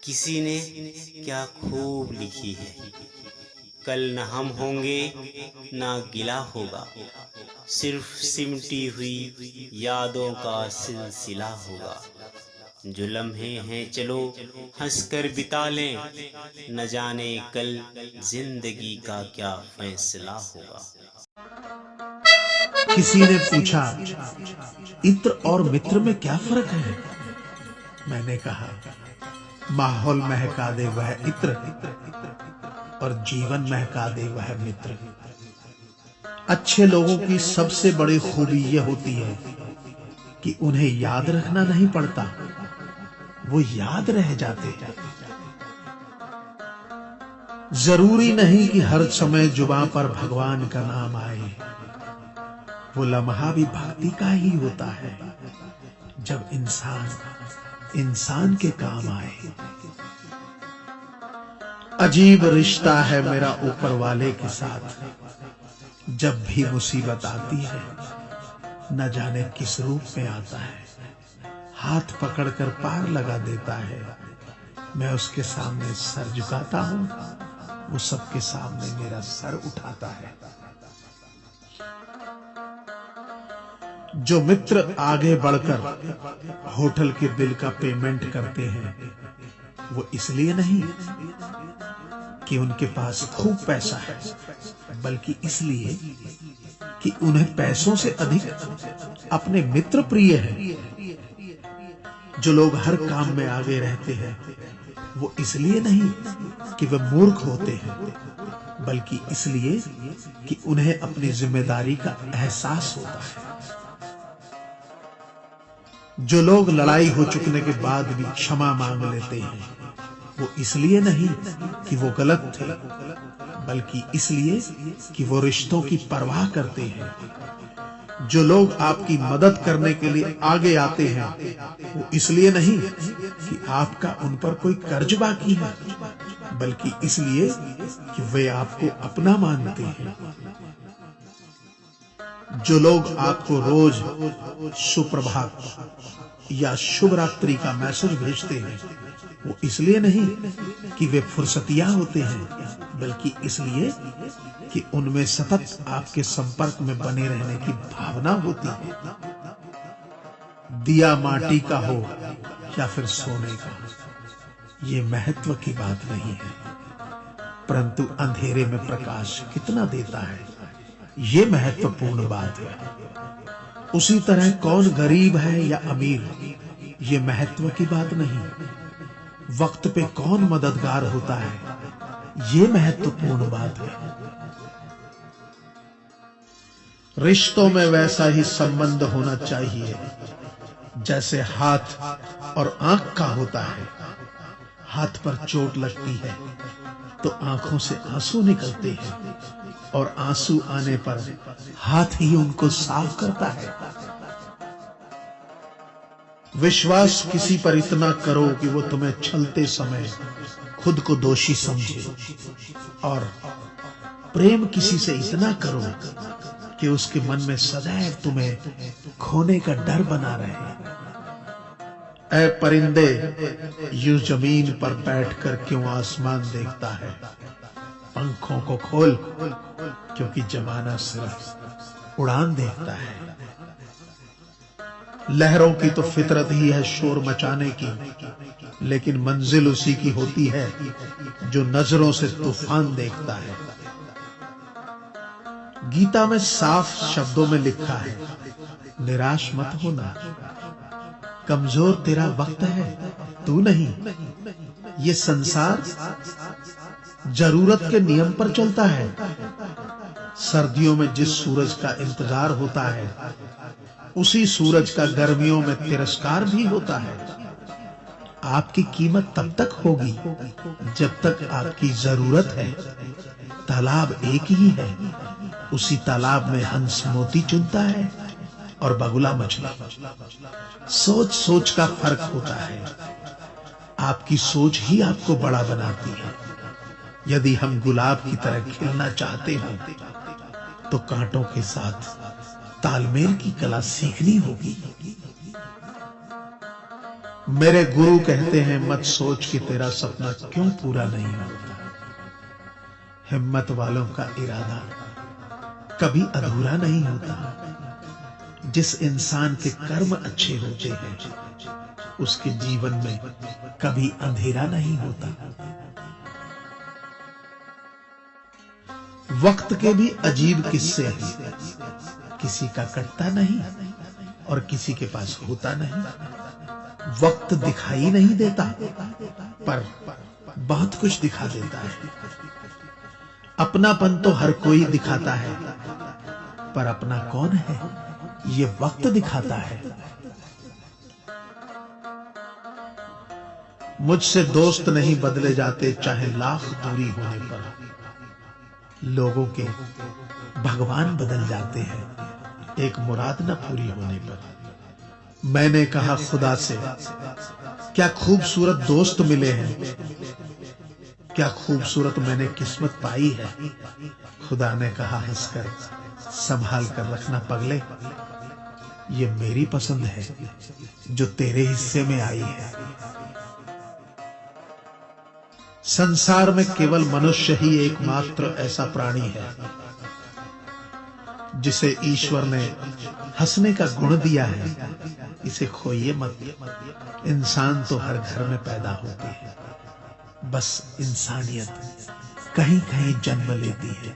किसी ने क्या खूब लिखी है, कल न हम होंगे ना गिला होगा, सिर्फ सिमटी हुई यादों का सिलसिला होगा। जो लम्हे हैं चलो हंसकर बिता लें, न जाने कल जिंदगी का क्या फैसला होगा। किसी ने पूछा, इत्र और मित्र में क्या फर्क है? मैंने कहा, माहौल महका दे वह इत्र और जीवन महका दे वह मित्र। अच्छे लोगों की सबसे बड़ी खूबी यह होती है कि उन्हें याद रखना नहीं पड़ता, वो याद रह जाते हैं। जरूरी नहीं कि हर समय जुबां पर भगवान का नाम आए, वो लम्हा भी भक्ति का ही होता है जब इंसान इंसान के काम आए। अजीब रिश्ता है मेरा ऊपर वाले के साथ, जब भी मुसीबत आती है न जाने किस रूप में आता है, हाथ पकड़कर पार लगा देता है। मैं उसके सामने सर झुकाता हूं, वो सबके सामने मेरा सर उठाता है। जो मित्र आगे बढ़कर होटल के बिल का पेमेंट करते हैं, वो इसलिए नहीं कि उनके पास खूब पैसा है, बल्कि इसलिए कि उन्हें पैसों से अधिक अपने मित्र प्रिय हैं। जो लोग हर काम में आगे रहते हैं, वो इसलिए नहीं कि वे मूर्ख होते हैं, बल्कि इसलिए कि उन्हें अपनी जिम्मेदारी का एहसास होता है। जो लोग लड़ाई हो चुकने के बाद भी क्षमा मांग लेते हैं, वो इसलिए नहीं कि वो गलत थे, बल्कि इसलिए कि वो रिश्तों की परवाह करते हैं। जो लोग आपकी मदद करने के लिए आगे आते हैं, वो इसलिए नहीं कि आपका उन पर कोई कर्ज बाकी है, बल्कि इसलिए कि वे आपको अपना मानते हैं। जो लोग आपको रोज सुप्रभात या शुभ रात्रि का मैसेज भेजते हैं, वो इसलिए नहीं कि वे फुर्सतिया होते हैं, बल्कि इसलिए कि उनमें सतत आपके संपर्क में बने रहने की भावना होती है। दिया माटी का हो या फिर सोने का, ये महत्व की बात नहीं है, परंतु अंधेरे में प्रकाश कितना देता है, ये महत्वपूर्ण बात है। उसी तरह कौन गरीब है या अमीर, ये महत्व की बात नहीं। वक्त पे कौन मददगार होता है, ये महत्वपूर्ण बात है। रिश्तों में वैसा ही संबंध होना चाहिए जैसे हाथ और आंख का होता है। हाथ पर चोट लगती है तो आंखों से आंसू निकलते हैं, और आंसू आने पर हाथ ही उनको साफ करता है। विश्वास किसी पर इतना करो कि वो तुम्हें छलते समय खुद को दोषी समझे, और प्रेम किसी से इतना करो कि उसके मन में सदैव तुम्हें खोने का डर बना रहे। ऐ परिंदे, यूं जमीन पर बैठकर क्यों आसमान देखता है? पंखों को खोल, क्योंकि जमाना सिर्फ उड़ान देखता है। लहरों की तो फितरत ही है शोर मचाने की, लेकिन मंजिल उसी की होती है जो नजरों से तूफान देखता है। गीता में साफ शब्दों में लिखा है, निराश मत होना, कमजोर तेरा वक्त है, तू नहीं। ये संसार जरूरत के नियम पर चलता है। सर्दियों में जिस सूरज का इंतजार होता है, उसी सूरज का गर्मियों में तिरस्कार भी होता है। आपकी कीमत तब तक होगी जब तक आपकी जरूरत है। तालाब एक ही है, उसी तालाब में हंस मोती चुनता है और बगुला मछली। सोच सोच का फर्क होता है। आपकी सोच ही आपको बड़ा बनाती है। यदि हम गुलाब की तरह खिलना चाहते हैं, तो कांटों के साथ तालमेल की कला सीखनी होगी। मेरे गुरु कहते हैं मत सोच कि तेरा सपना क्यों पूरा नहीं होता। हिम्मत वालों का इरादा कभी अधूरा नहीं होता। जिस इंसान के कर्म अच्छे होते हैं उसके जीवन में कभी अंधेरा नहीं होता। वक्त के भी अजीब किस्से हैं, किसी का कटता नहीं और किसी के पास होता नहीं। वक्त दिखाई नहीं देता पर बहुत कुछ दिखा देता है। अपनापन तो हर कोई दिखाता है पर अपना कौन है ये वक्त दिखाता है। मुझसे दोस्त नहीं बदले जाते चाहे लाख दूरी होने पर। लोगों के भगवान बदल जाते हैं एक मुराद न पूरी होने पर। मैंने कहा खुदा से क्या खूबसूरत दोस्त मिले हैं, क्या खूबसूरत मैंने किस्मत पाई है। खुदा ने कहा हंसकर संभाल कर रखना पगले, ये मेरी पसंद है जो तेरे हिस्से में आई है। संसार में केवल मनुष्य ही एकमात्र ऐसा प्राणी है जिसे ईश्वर ने हंसने का गुण दिया है। इसे खोइए मत। इंसान तो हर घर में पैदा होते हैं, बस इंसानियत कहीं कहीं जन्म लेती है।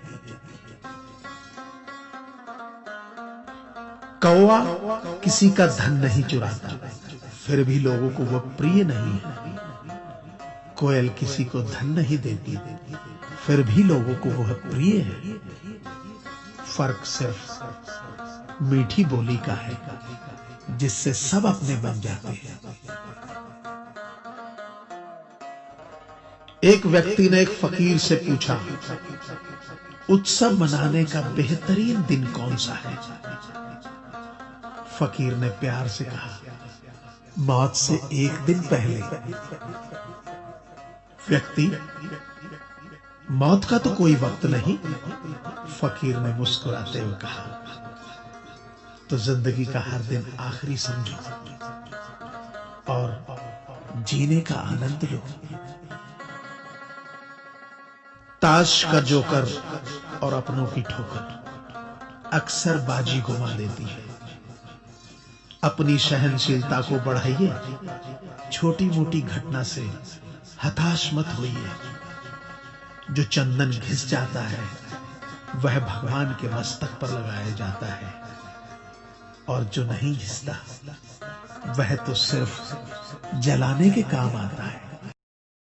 कौवा किसी का धन नहीं चुराता, फिर भी लोगों को वो प्रिय नहीं है। कोयल किसी को धन नहीं देती, फिर भी लोगों को वह प्रिय है। फर्क सिर्फ मीठी बोली का है जिससे सब अपने बन जाते हैं। एक व्यक्ति ने एक फकीर से पूछा, उत्सव मनाने का बेहतरीन दिन कौन सा है। फकीर ने प्यार से कहा, मौत से एक दिन पहले। व्यक्ति, मौत का तो कोई वक्त नहीं। फकीर ने मुस्कुराते हुए कहा, तो जिंदगी का हर दिन आखिरी समझो और जीने का आनंद लो। ताश का जोकर और अपनों की ठोकर अक्सर बाजी घुमा देती है। अपनी सहनशीलता को बढ़ाइए, छोटी मोटी घटना से हताश मत होइए। जो चंदन घिस जाता है वह भगवान के मस्तक पर लगाया जाता है और जो नहीं घिसता वह तो सिर्फ जलाने के काम आता है।